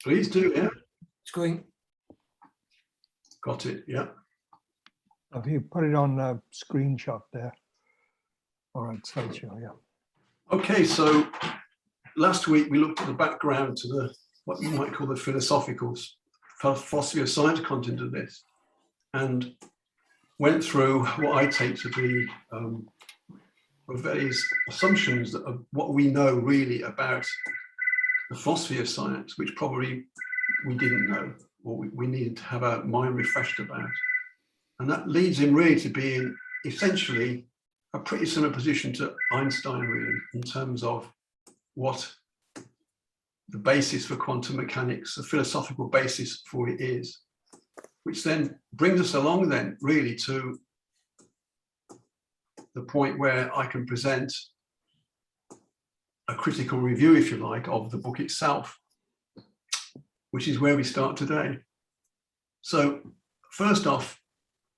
Please do, yeah. It's going. Got it, yeah. Have you put it on a screenshot there? All right, slideshow, yeah. Okay, so last week we looked at the background to the what you might call the philosophy of science content of this, and went through what I take to be Rovelli's assumptions of what we know really about the philosophy of science, which probably we didn't know, or we needed to have our mind refreshed about. And that leads him really to being essentially a pretty similar position to Einstein, really, in terms of what the basis for quantum mechanics, the philosophical basis for it is, which then brings us along then really to the point where I can present a critical review, if you like, of the book itself, which is where we start today. So first off,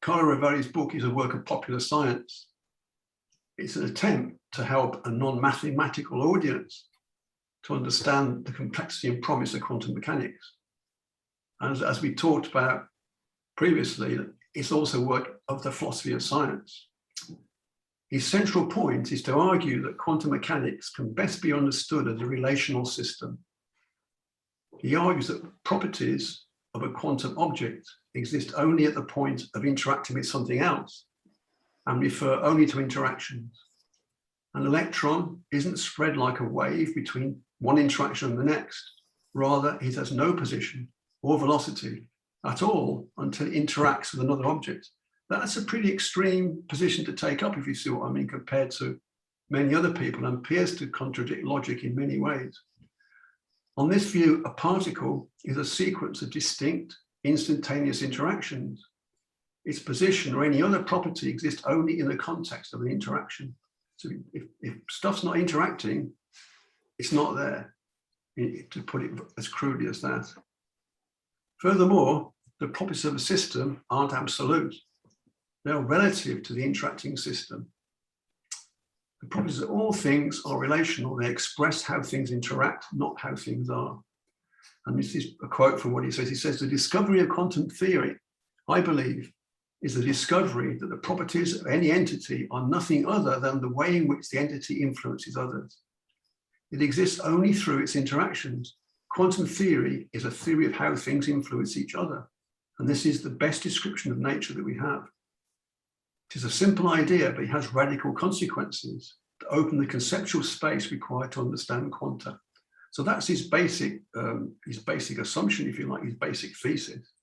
Carlo Rovelli's book is a work of popular science. It's an attempt to help a non-mathematical audience to understand the complexity and promise of quantum mechanics. And as we talked about previously, it's also work of the philosophy of science. His central point is to argue that quantum mechanics can best be understood as a relational system. He argues that properties of a quantum object exist only at the point of interacting with something else and refer only to interactions. An electron isn't spread like a wave between one interaction and the next. Rather, it has no position or velocity at all until it interacts with another object. That's a pretty extreme position to take up, if you see what I mean, compared to many other people, and appears to contradict logic in many ways. On this view, a particle is a sequence of distinct, instantaneous interactions. Its position or any other property exists only in the context of an interaction. So if stuff's not interacting, it's not there, to put it as crudely as that. Furthermore, the properties of a system aren't absolute. They're relative to the interacting system. The properties of all things are relational. They express how things interact, not how things are. And this is a quote from what he says. He says, the discovery of quantum theory, I believe, is the discovery that the properties of any entity are nothing other than the way in which the entity influences others. It exists only through its interactions. Quantum theory is a theory of how things influence each other. And this is the best description of nature that we have. It is a simple idea, but it has radical consequences to open the conceptual space required to understand quanta. So that's his basic assumption, if you like, his basic thesis.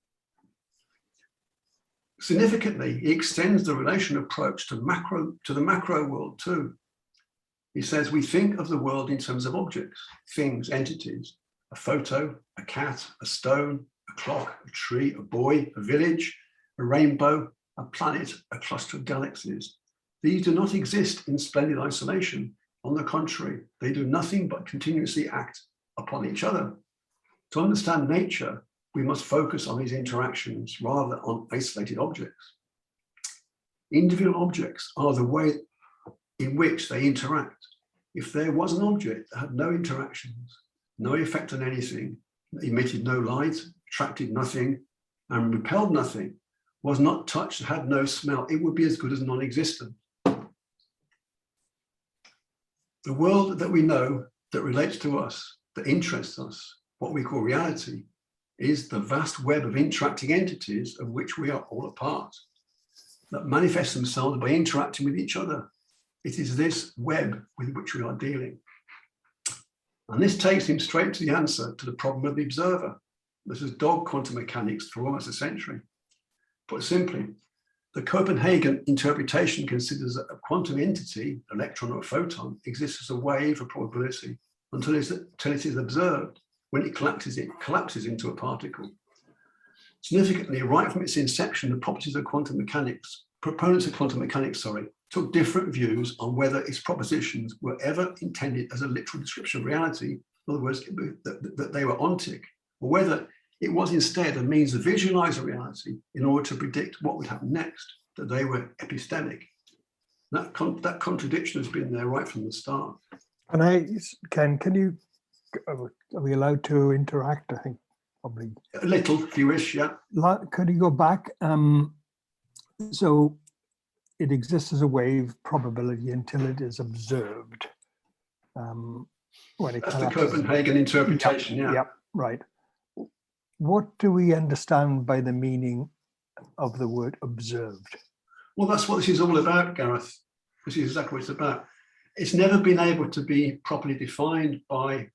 Significantly, he extends the relational approach to the macro world too. He says we think of the world in terms of objects, things, entities, a photo, a cat, a stone, a clock, a tree, a boy, a village, a rainbow, a planet, a cluster of galaxies. These do not exist in splendid isolation. On the contrary, they do nothing but continuously act upon each other. To understand nature, we must focus on these interactions rather than on isolated objects. Individual objects are the way in which they interact. If there was an object that had no interactions, no effect on anything, emitted no light, attracted nothing, and repelled nothing, was not touched, had no smell, it would be as good as non-existent. The world that we know, that relates to us, that interests us, what we call reality, is the vast web of interacting entities of which we are all a part, that manifest themselves by interacting with each other. It is this web with which we are dealing. And this takes him straight to the answer to the problem of the observer. This has dogged quantum mechanics for almost a century. Put simply, the Copenhagen interpretation considers that a quantum entity, an electron or a photon, exists as a wave of probability until it is observed. When it collapses into a particle. Significantly, right from its inception, the properties of quantum mechanics, proponents of quantum mechanics, took different views on whether its propositions were ever intended as a literal description of reality, in other words, that they were ontic, or whether it was instead a means of visualizing reality in order to predict what would happen next, that they were epistemic. That contradiction has been there right from the start. And Ken, can you, are we allowed to interact, I think? probably. A little, if you wish, yeah. Could you go back? So it exists as a wave probability until it is observed. When it That's the collapses. Copenhagen interpretation, yeah. Yep, right. What do we understand by the meaning of the word observed? Well, that's what this is all about, Gareth. This is exactly what it's about. It's never been able to be properly defined by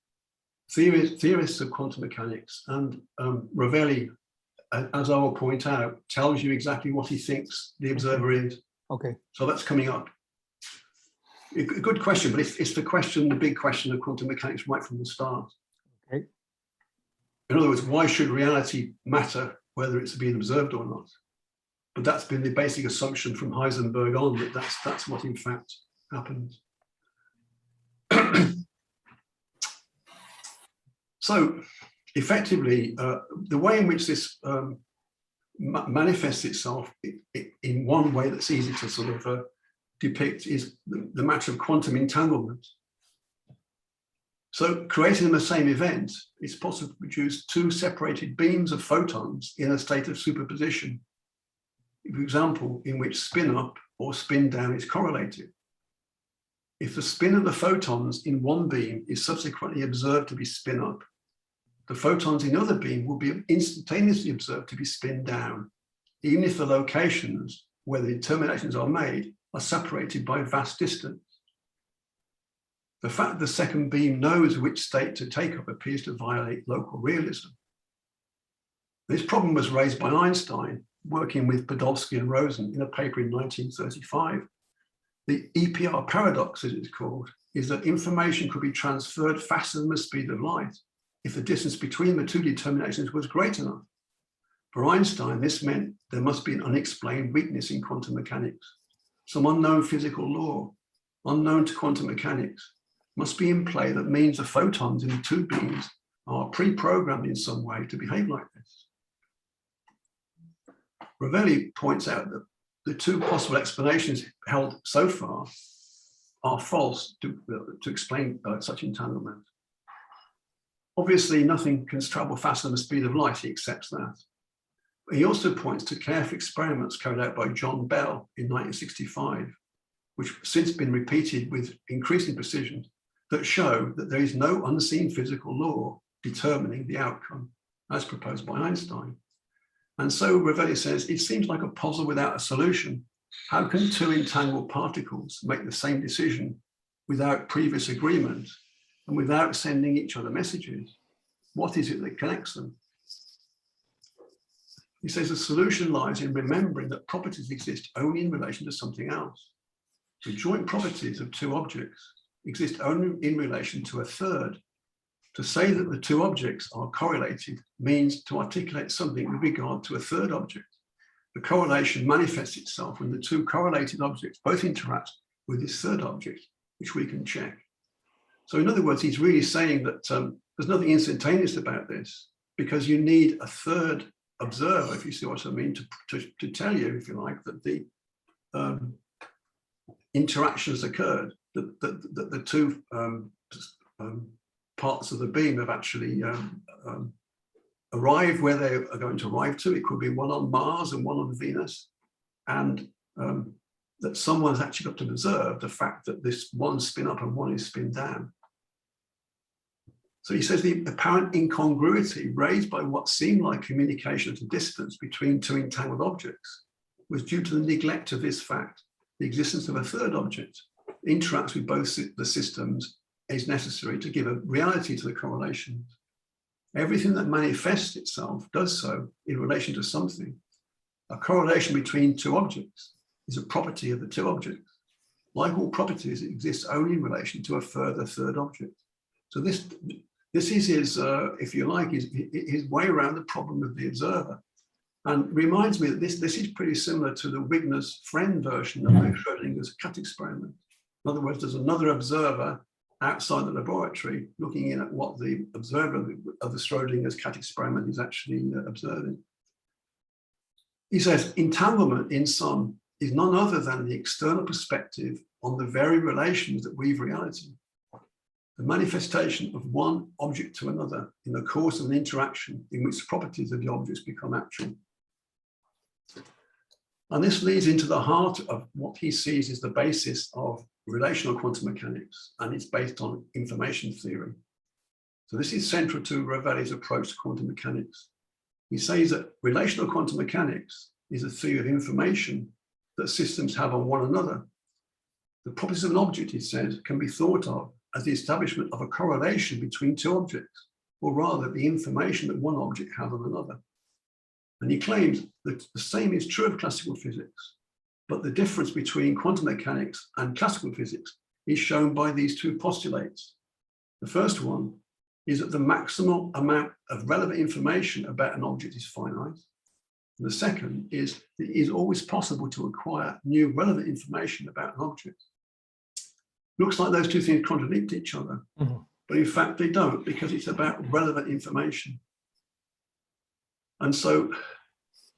theorists of quantum mechanics. And Rovelli, as I will point out, tells you exactly what he thinks the observer is. Okay. So that's coming up. A good question, but it's the question, the big question of quantum mechanics right from the start. Okay. In other words, why should reality matter whether it's being observed or not? But that's been the basic assumption from Heisenberg on, that that's what in fact happens. So effectively, the way in which this manifests itself in one way that's easy to sort of depict is the matter of quantum entanglement. So creating the same event, it's possible to produce two separated beams of photons in a state of superposition. For example, in which spin up or spin down is correlated. If the spin of the photons in one beam is subsequently observed to be spin up, the photons in the other beam will be instantaneously observed to be spin down, even if the locations where the determinations are made are separated by vast distance. The fact that the second beam knows which state to take up appears to violate local realism. This problem was raised by Einstein, working with Podolsky and Rosen in a paper in 1935. The Epr Paradox, as it's called, is that information could be transferred faster than the speed of light if the distance between the two determinations was great enough. For Einstein, this meant there must be an unexplained weakness in quantum mechanics. Some unknown physical law, unknown to quantum mechanics, must be in play that means the photons in the two beams are pre-programmed in some way to behave like this. Rovelli points out that the two possible explanations held so far are false to explain such entanglement. Obviously, nothing can travel faster than the speed of light, he accepts that. But he also points to careful experiments carried out by John Bell in 1965, which have since been repeated with increasing precision, that show that there is no unseen physical law determining the outcome, as proposed by Einstein. And so Rovelli says, it seems like a puzzle without a solution. How can two entangled particles make the same decision without previous agreement and without sending each other messages? What is it that connects them? He says the solution lies in remembering that properties exist only in relation to something else. The joint properties of two objects exist only in relation to a third. To say that the two objects are correlated means to articulate something with regard to a third object. The correlation manifests itself when the two correlated objects both interact with this third object, which we can check. So in other words, he's really saying that there's nothing instantaneous about this, because you need a third observer, if you see what I mean, to tell you, if you like, that the interactions occurred, that the two parts of the beam have actually arrived where they are going to arrive to. It could be one on Mars and one on Venus, and that someone has actually got to observe the fact that this one spin up and one is spin down. So he says the apparent incongruity raised by what seemed like communication at a distance between two entangled objects was due to the neglect of this fact. The existence of a third object interacts with both the systems is necessary to give a reality to the correlations. Everything that manifests itself does so in relation to something. A correlation between two objects is a property of the two objects. Like all properties, it exists only in relation to a further third object. So this is his, if you like, his way around the problem of the observer. And reminds me that this is pretty similar to the Wigner's friend version of Schrödinger's cat experiment. In other words, there's another observer outside the laboratory looking in at what the observer of the Schrödinger's cat experiment is actually observing. He says, entanglement in sum is none other than the external perspective on the very relations that weave reality. the manifestation of one object to another in the course of an interaction in which the properties of the objects become actual. And this leads into the heart of what he sees as the basis of relational quantum mechanics, and it's based on information theory. So this is central to Rovelli's approach to quantum mechanics. He says that relational quantum mechanics is a theory of information that systems have on one another. The properties of an object, he says, can be thought of as the establishment of a correlation between two objects, or rather the information that one object has on another. And he claims that the same is true of classical physics, but the difference between quantum mechanics and classical physics is shown by these two postulates. The first one is that the maximal amount of relevant information about an object is finite. And the second is that it is always possible to acquire new relevant information about an object. Looks like those two things contradict each other, but in fact they don't, because it's about relevant information. And so,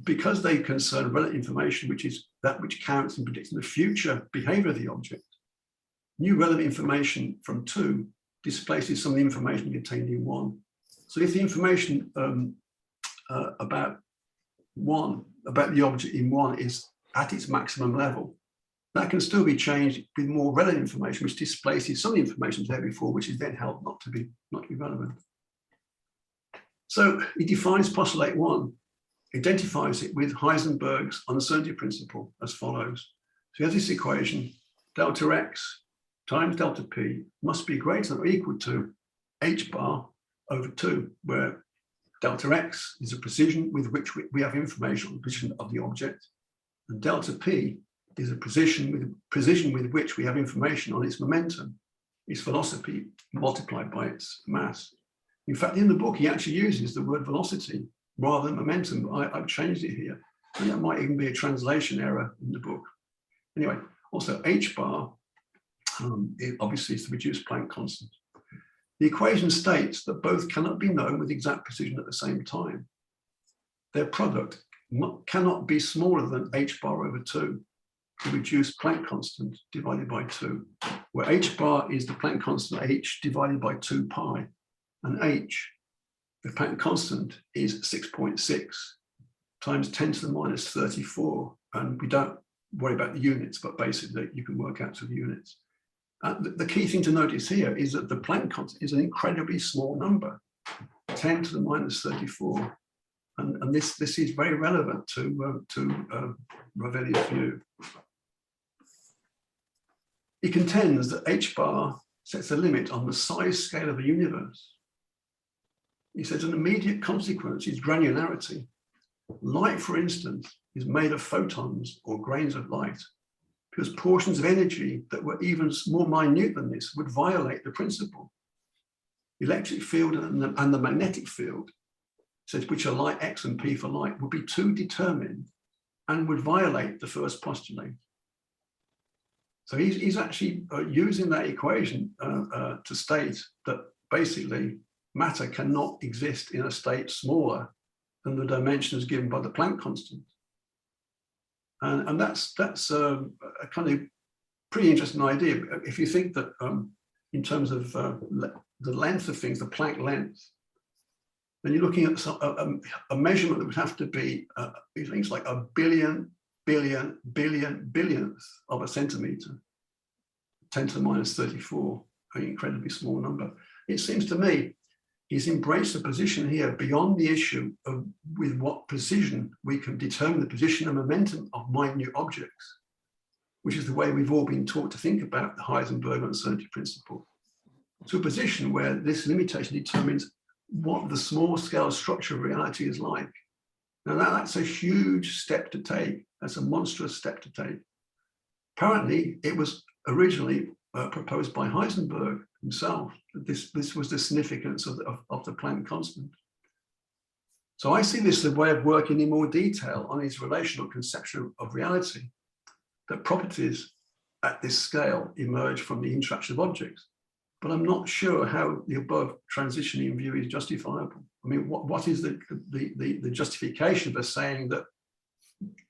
because they concern relevant information, which is that which counts in predicting the future behavior of the object, new relevant information from two displaces some of the information contained in one. So if the information about the object in one is at its maximum level, that can still be changed with more relevant information, which displaces some of the information there before, which is then held not to be relevant. So he defines postulate one, identifies it with Heisenberg's uncertainty principle as follows. So he has this equation, delta x times delta p must be greater than or equal to h bar over 2, where delta x is the precision with which we have information on the position of the object, and delta p is a precision with which we have information on its momentum, its velocity multiplied by its mass. In fact, in the book, he actually uses the word velocity rather than momentum, but I've changed it here. And that might even be a translation error in the book. Anyway, also h bar, it obviously is the reduced Planck constant. The equation states that both cannot be known with exact precision at the same time. Their product cannot be smaller than h bar over 2, the reduced Planck constant divided by 2, where h bar is the Planck constant h divided by 2 pi, and h, the Planck constant, is 6.6 times 10 to the minus 34. And we don't worry about the units, but basically you can work out to the units. The key thing to notice here is that the Planck constant is an incredibly small number, 10 to the minus 34. And this is very relevant to Rovelli's view. He contends that h bar sets a limit on the size scale of the universe. He says an immediate consequence is granularity. Light, for instance, is made of photons or grains of light, because portions of energy that were even more minute than this would violate the principle. The electric field and the magnetic field, says, which are like x and p for light, would be too determined and would violate the first postulate. So he's actually using that equation to state that basically matter cannot exist in a state smaller than the dimensions given by the Planck constant. And that's a kind of pretty interesting idea. If you think that in terms of the length of things, the Planck length, then you're looking at a measurement that would have to be things like a billionth of a centimeter, 10 to the minus 34, an incredibly small number. It seems to me he's embraced a position here beyond the issue of with what precision we can determine the position and momentum of minute objects, which is the way we've all been taught to think about the Heisenberg uncertainty principle, to a position where this limitation determines what the small scale structure of reality is like. Now that's a huge step to take. That's a monstrous step to take. Apparently, it was originally proposed by Heisenberg himself. This was the significance of the Planck constant. So I see this as a way of working in more detail on his relational conception of reality, that properties at this scale emerge from the interaction of objects. But I'm not sure how the above transitioning view is justifiable. I mean, what is the justification for saying that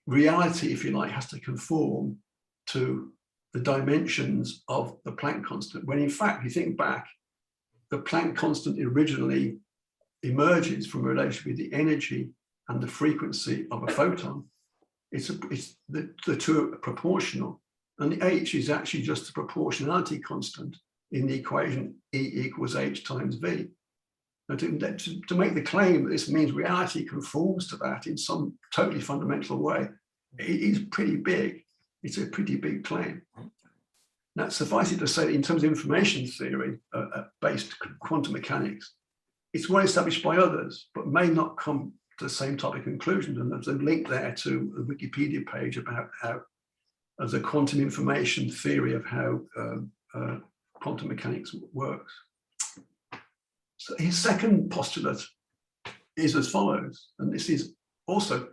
reality, if you like, has to conform to the dimensions of the Planck constant, when in fact, if you think back, the Planck constant originally emerges from a relation with the energy and the frequency of a photon. The two are proportional, and the h is actually just the proportionality constant in the equation E equals h times v. Now, to make the claim that this means reality conforms to that in some totally fundamental way, it is pretty big. It's a pretty big claim. Now, suffice it to say, in terms of information theory based quantum mechanics, it's well established by others, but may not come to the same type of conclusions. And there's a link there to a Wikipedia page about how, as a quantum information theory of how quantum mechanics works. So his second postulate is as follows, and this is also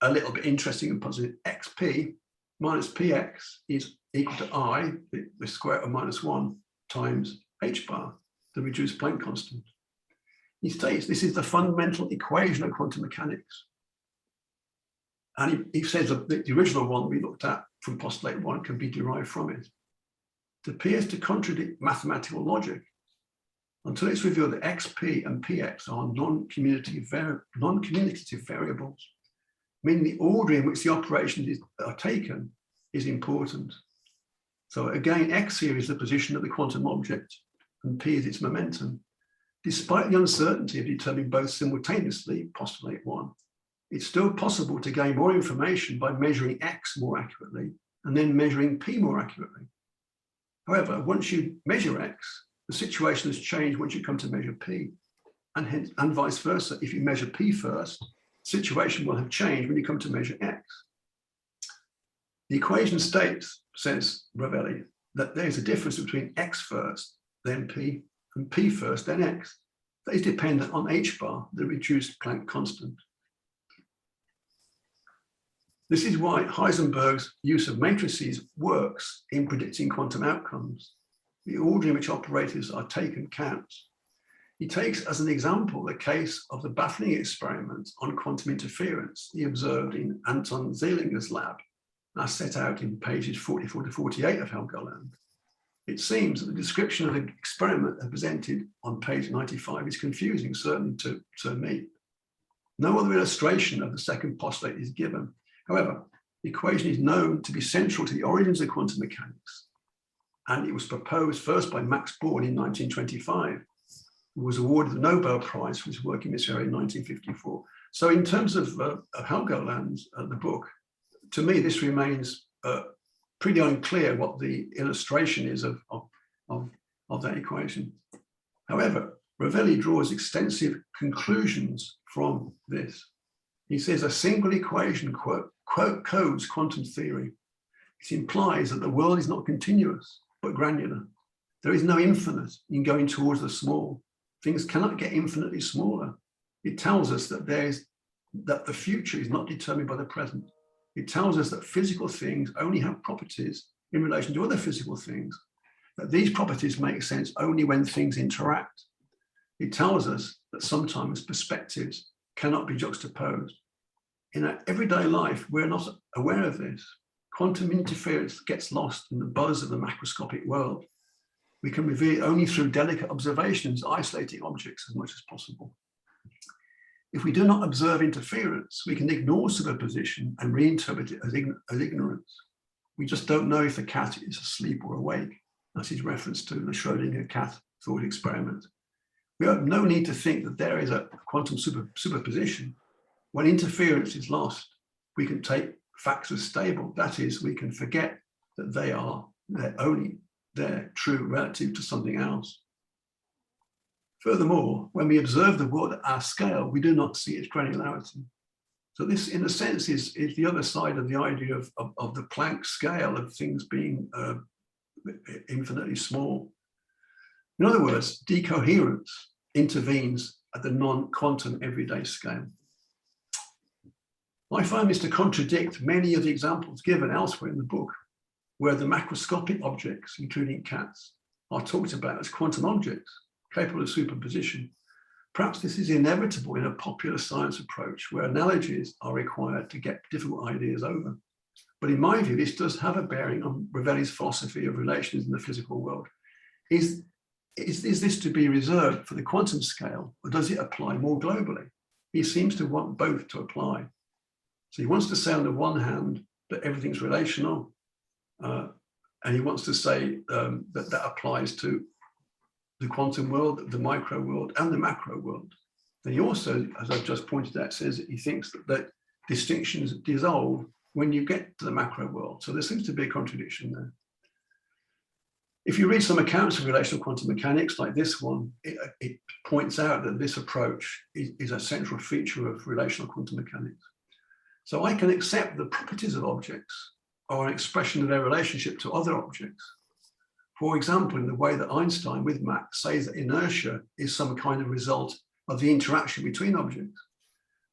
a little bit interesting and positive. Xp minus px is equal to I, the square of -1, times h bar, the reduced Planck constant. He states this is the fundamental equation of quantum mechanics. And he says that the original one we looked at from postulate 1 can be derived from it. It appears to contradict mathematical logic until it's revealed that xp and px are non-commutative variables, meaning the order in which the operations are taken is important. So again, x here is the position of the quantum object, and p is its momentum. Despite the uncertainty of determining both simultaneously, postulate 1, it's still possible to gain more information by measuring x more accurately and then measuring p more accurately. However, once you measure x, the situation has changed once you come to measure p, and vice versa. If you measure p first, the situation will have changed when you come to measure x. The equation states, says Rovelli, that there is a difference between x first, then p, and p first, then x. That is dependent on h bar, the reduced Planck constant. This is why Heisenberg's use of matrices works in predicting quantum outcomes. The order in which operators are taken counts. He takes as an example the case of the baffling experiment on quantum interference he observed in Anton Zeelinger's lab, as set out in pages 44 to 48 of Helgoland. It seems that the description of the experiment presented on page 95 is confusing, certainly to me. No other illustration of the second postulate is given. However, the equation is known to be central to the origins of quantum mechanics, and it was proposed first by Max Born in 1925, who was awarded the Nobel Prize for his work in this area in 1954. So in terms of Helgoland, the book, to me, this remains pretty unclear what the illustration is of that equation. However, Rovelli draws extensive conclusions from this. He says a single equation, quote, codes quantum theory. It implies that the world is not continuous, but granular. There is no infinite in going towards the small. Things cannot get infinitely smaller. It tells us that the future is not determined by the present. It tells us that physical things only have properties in relation to other physical things, that these properties make sense only when things interact. It tells us that sometimes perspectives cannot be juxtaposed. In our everyday life, we're not aware of this. Quantum interference gets lost in the buzz of the macroscopic world. We can reveal it only through delicate observations, isolating objects as much as possible. If we do not observe interference, we can ignore superposition and reinterpret it as ignorance. We just don't know if the cat is asleep or awake. That's his reference to the Schrödinger cat thought experiment. We have no need to think that there is a quantum superposition. When interference is lost, we can take facts as stable. That is, we can forget that they're only true relative to something else. Furthermore, when we observe the world at our scale, we do not see its granularity. So this, in a sense, is the other side of the idea of the Planck scale of things being infinitely small. In other words, decoherence intervenes at the non-quantum everyday scale. I find this to contradict many of the examples given elsewhere in the book, where the macroscopic objects, including cats, are talked about as quantum objects, capable of superposition. Perhaps this is inevitable in a popular science approach where analogies are required to get difficult ideas over. But in my view, this does have a bearing on Rovelli's philosophy of relations in the physical world. Is is this to be reserved for the quantum scale, or does it apply more globally? He seems to want both to apply. So he wants to say on the one hand that everything's relational, and he wants to say that applies to the quantum world, the micro world, and the macro world. And he also, as I've just pointed out, says that he thinks that distinctions dissolve when you get to the macro world. So there seems to be a contradiction there. If you read some accounts of relational quantum mechanics like this one, it points out that this approach is a central feature of relational quantum mechanics. So I can accept the properties of objects or an expression of their relationship to other objects. For example, in the way that Einstein with Mach says that inertia is some kind of result of the interaction between objects.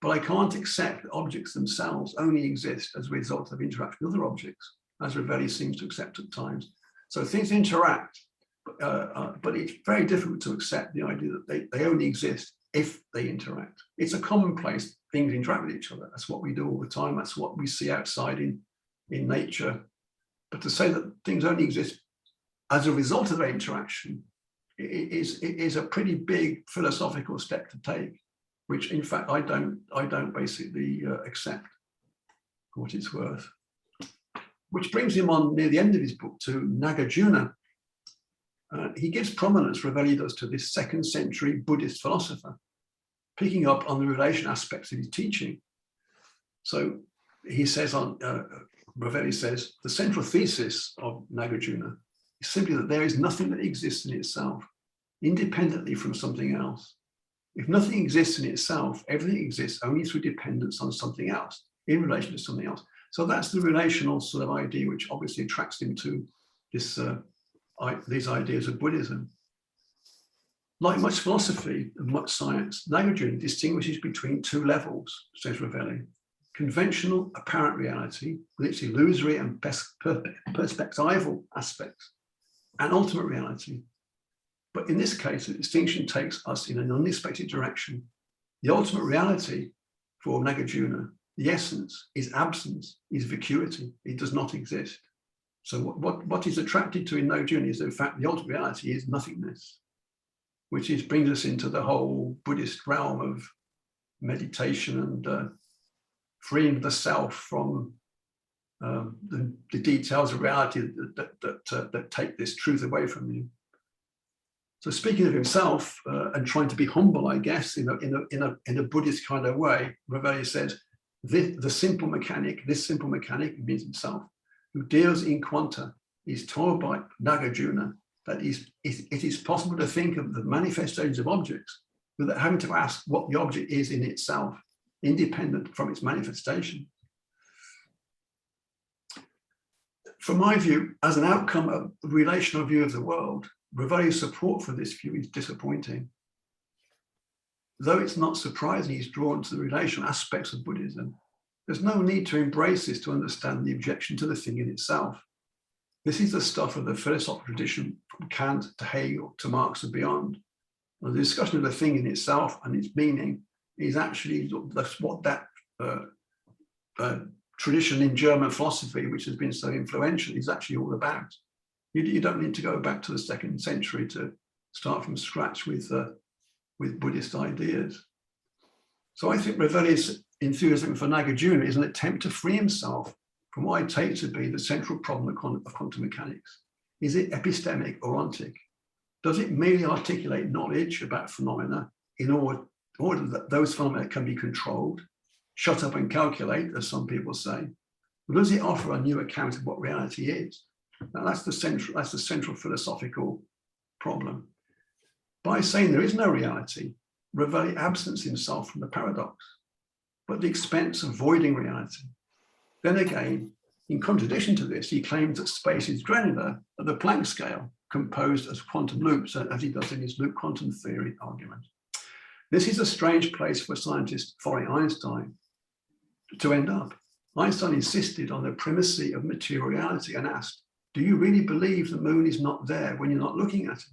But I can't accept that objects themselves only exist as a result of interaction with other objects, as Rovelli seems to accept at times. So things interact, but it's very difficult to accept the idea that they only exist if they interact. It's a commonplace, things interact with each other. That's what we do all the time. That's what we see outside in nature. But to say that things only exist as a result of their interaction is a pretty big philosophical step to take, which in fact I don't basically accept for what it's worth. Which brings him on near the end of his book to Nagarjuna. He gives prominence, Rovelli does, to this 2nd century Buddhist philosopher, picking up on the relation aspects of his teaching. So he says Rovelli says, the central thesis of Nagarjuna is simply that there is nothing that exists in itself, independently from something else. If nothing exists in itself, everything exists only through dependence on something else, in relation to something else. So that's the relational sort of idea, which obviously attracts him to this, these ideas of Buddhism. Like much philosophy and much science, Nagarjuna distinguishes between 2 levels, says Rovelli: conventional apparent reality with its illusory and perspectival aspects, and ultimate reality. But in this case, the distinction takes us in an unexpected direction. The ultimate reality for Nagarjuna, the essence, is absence, is vacuity. It does not exist. So what he's attracted to in Nagarjuna is, in fact, the ultimate reality is nothingness, which brings us into the whole Buddhist realm of meditation and freeing the self from the details of reality that take this truth away from you. So speaking of himself and trying to be humble, I guess, in a Buddhist kind of way, Rovelli says, this simple mechanic means himself, who deals in quanta, is told by Nagarjuna that it is possible to think of the manifestations of objects without having to ask what the object is in itself, independent from its manifestation. From my view, as an outcome of the relational view of the world, Rovelli's support for this view is disappointing. Though it's not surprising he's drawn to the relational aspects of Buddhism, there's no need to embrace this to understand the objection to the thing in itself. This is the stuff of the philosophical tradition from Kant to Hegel to Marx and beyond. And the discussion of the thing in itself and its meaning is actually that's what that tradition in German philosophy, which has been so influential, is actually all about. You don't need to go back to the 2nd century to start from scratch with Buddhist ideas. So I think Rovelli's enthusiasm for Nagarjuna is an attempt to free himself from what I take to be the central problem of quantum mechanics. Is it epistemic or ontic? Does it merely articulate knowledge about phenomena in order that those phenomena can be controlled, shut up and calculate, as some people say? Or does it offer a new account of what reality is? Now that's the central philosophical problem. By saying there is no reality, Rovelli absents himself from the paradox, but at the expense of avoiding reality. Then again, in contradiction to this, he claims that space is granular at the Planck scale, composed as quantum loops, as he does in his loop quantum theory argument. This is a strange place for scientists following Einstein to end up. Einstein insisted on the primacy of material reality and asked, do you really believe the moon is not there when you're not looking at it?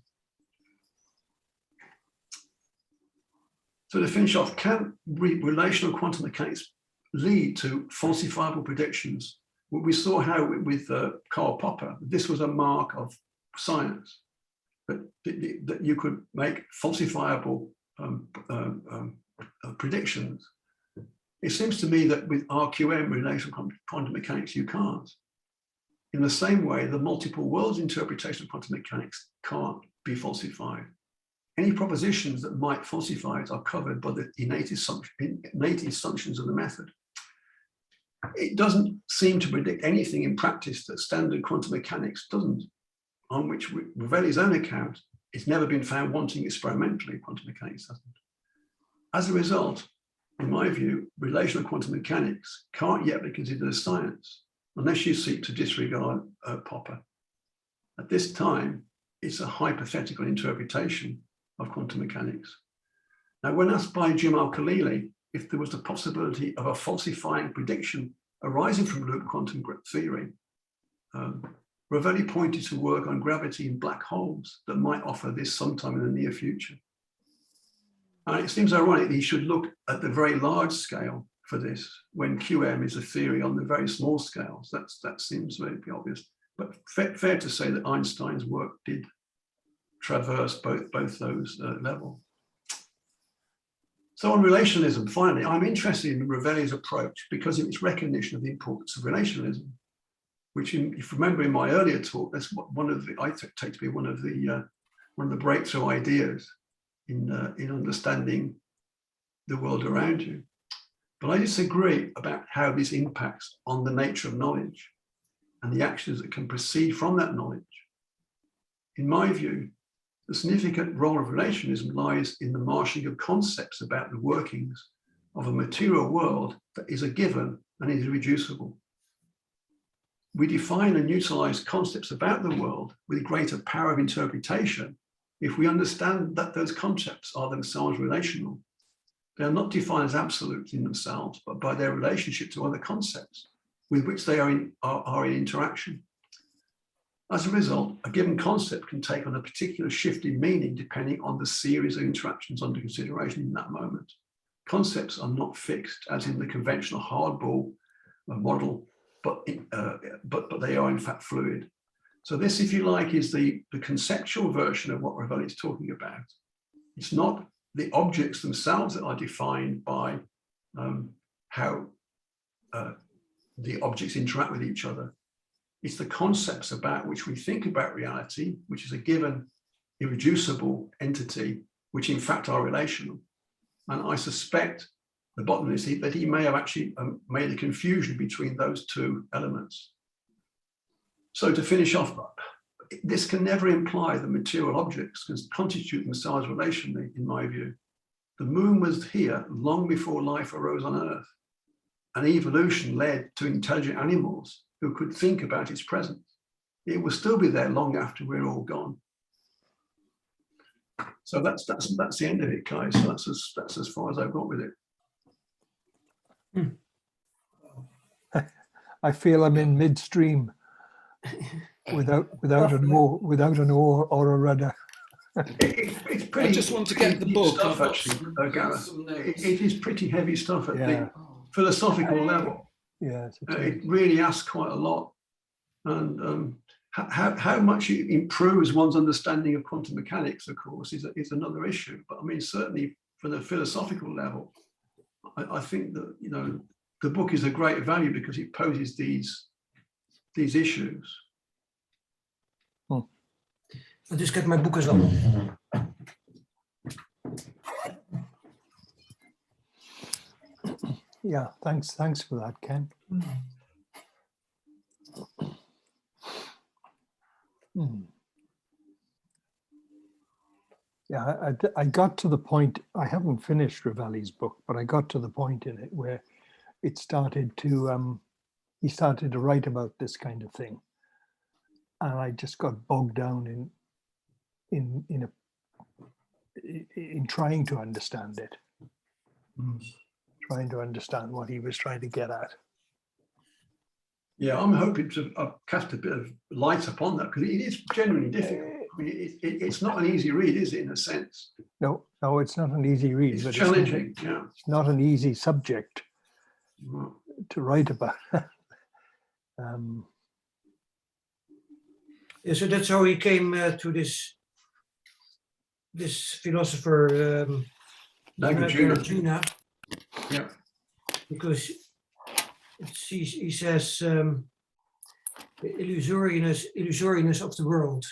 So to finish off, can relational quantum mechanics lead to falsifiable predictions? Well, we saw how with Karl Popper, this was a mark of science. that you could make falsifiable predictions. It seems to me that with RQM, relational quantum mechanics, you can't. In the same way, the multiple worlds interpretation of quantum mechanics can't be falsified. Any propositions that might falsify it are covered by the innate assumptions of the method. It doesn't seem to predict anything in practice that standard quantum mechanics doesn't, on which Rovelli's own account, it's never been found wanting experimentally, quantum mechanics hasn't. As a result, in my view, relational quantum mechanics can't yet be considered a science unless you seek to disregard Popper. At this time, it's a hypothetical interpretation of quantum mechanics. Now, when asked by Jim Al-Khalili if there was the possibility of a falsifying prediction arising from loop quantum theory, Rovelli pointed to work on gravity in black holes that might offer this sometime in the near future. And it seems ironic that he should look at the very large scale for this when QM is a theory on the very small scales. That seems very obvious. But fair to say that Einstein's work did traverse both those levels. So on relationalism, finally, I'm interested in Rovelli's approach because of its recognition of the importance of relationalism, which, if you remember in my earlier talk, that's one of the, I take to be one of the breakthrough ideas in understanding the world around you. But I disagree about how this impacts on the nature of knowledge and the actions that can proceed from that knowledge. In my view, the significant role of relationalism lies in the marshalling of concepts about the workings of a material world that is a given and is irreducible. We define and utilize concepts about the world with greater power of interpretation if we understand that those concepts are themselves relational. They are not defined as absolutes in themselves, but by their relationship to other concepts with which they are in interaction. As a result, a given concept can take on a particular shift in meaning depending on the series of interactions under consideration in that moment. Concepts are not fixed, as in the conventional hardball model, but they are in fact fluid. So this, if you like, is the conceptual version of what Rovelli is talking about. It's not the objects themselves that are defined by how the objects interact with each other. It's the concepts about which we think about reality, which is a given, irreducible entity, which in fact are relational. And I suspect the botanist that he may have actually made a confusion between those two elements. So to finish off, this can never imply that material objects can constitute themselves relationally, in my view. The moon was here long before life arose on Earth, and evolution led to intelligent animals who could think about its presence. It will still be there long after we're all gone. So that's the end of it, Kai. So that's as far as I've got with it. I feel I'm in midstream without an oar or a rudder. It's pretty. I just want to get the book. Stuff, actually, Gareth. It is pretty heavy stuff at the philosophical level. Yes, it really asks quite a lot, and how much it improves one's understanding of quantum mechanics, of course, is another issue. But I mean, certainly for the philosophical level, I think that the book is a great value because it poses these issues. Dus kijk, mijn boek is dan. Yeah, thanks for that, Ken. Yeah, I got to the point, I haven't finished Rovelli's book, but I got to the point in it where it started to, he started to write about this kind of thing. And I just got bogged down in trying to understand it. Trying to understand what he was trying to get at. Yeah, I'm hoping to cast a bit of light upon that because it is genuinely difficult. I mean, it's not an easy read, is it, in a sense? No, it's not an easy read. It's but challenging, it's not an easy subject to write about. Yeah, so that's how he came to this this philosopher Nagarjuna. Nagarjuna, Yeah. because he says the illusoriness of the world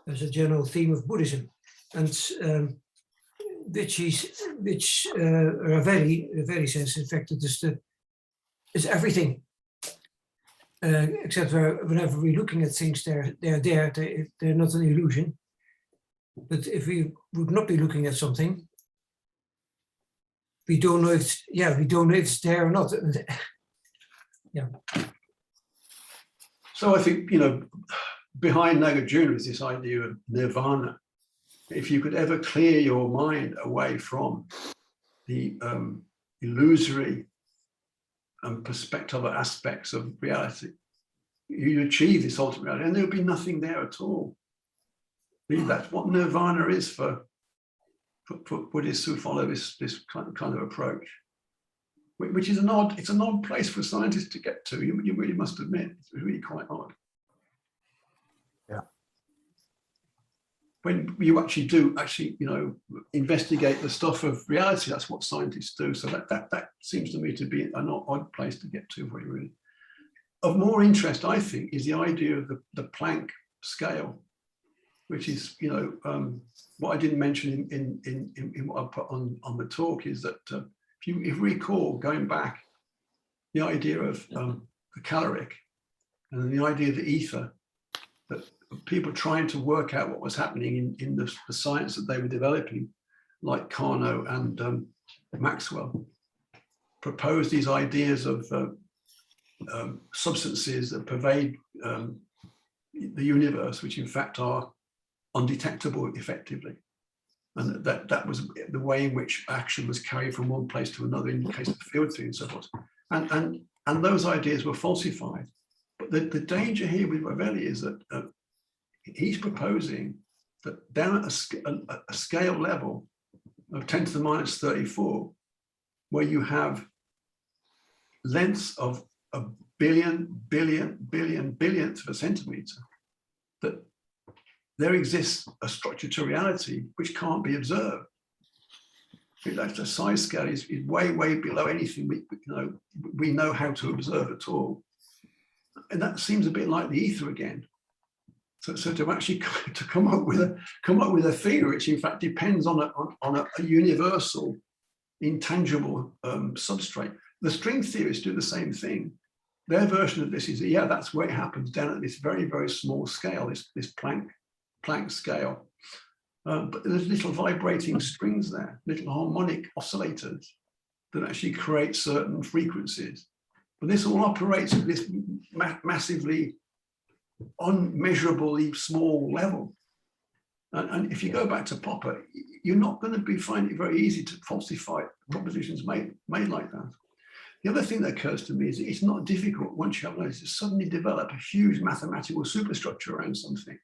as a general theme of Buddhism, and which Rovelli says, in fact, it's everything. Except whenever we're looking at things, they're not an illusion. But if we would not be looking at something, we don't know if it's there or not. Yeah. So I think, behind Nagarjuna is this idea of nirvana. If you could ever clear your mind away from the illusory and perspective aspects of reality, you achieve this ultimate reality, and there would be nothing there at all. That's what nirvana is for Buddhists who follow this kind of approach, which is an odd place for scientists to get to. You really must admit, it's really quite odd. Yeah. When you actually investigate the stuff of reality, that's what scientists do. So that seems to me to be an odd place to get to, really. Of more interest, I think, is the idea of the Planck Scale, which is, what I didn't mention in what I put on the talk is that if you recall, going back, the idea of the caloric and the idea of the ether, that people trying to work out what was happening in the science that they were developing, like Carnot and Maxwell, proposed these ideas of substances that pervade the universe, which in fact are undetectable effectively. And that was the way in which action was carried from one place to another in the case of the field theory and so forth. And those ideas were falsified. But the danger here with Rovelli is that he's proposing that down at a scale level of 10 to the minus 34, where you have lengths of a billionth of a centimeter, that there exists a structure to reality which can't be observed. The size scale is way below anything we know how to observe at all. And that seems a bit like the ether again. So to actually come up with a theory which in fact depends on a universal, intangible substrate. The string theorists do the same thing. Their version of this is, that's where it happens, down at this very, very small scale, this Planck scale. But there's little vibrating strings there, little harmonic oscillators that actually create certain frequencies. But this all operates at this massively unmeasurably small level. And if you go back to Popper, you're not going to find it very easy to falsify propositions made like that. The other thing that occurs to me is it's not difficult once you have noticed to suddenly develop a huge mathematical superstructure around something.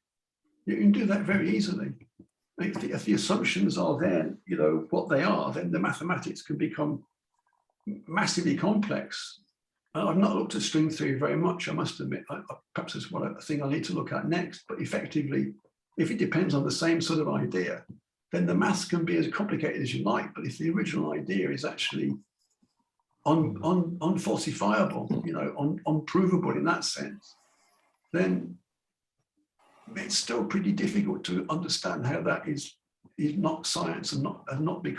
You can do that very easily. If the assumptions are then, what they are, then the mathematics can become massively complex. I've not looked at string theory very much, I must admit. Perhaps that's a thing I need to look at next. But effectively, if it depends on the same sort of idea, then the maths can be as complicated as you like. But if the original idea is actually unfalsifiable, unprovable in that sense, then it's still pretty difficult to understand how that is not science and not become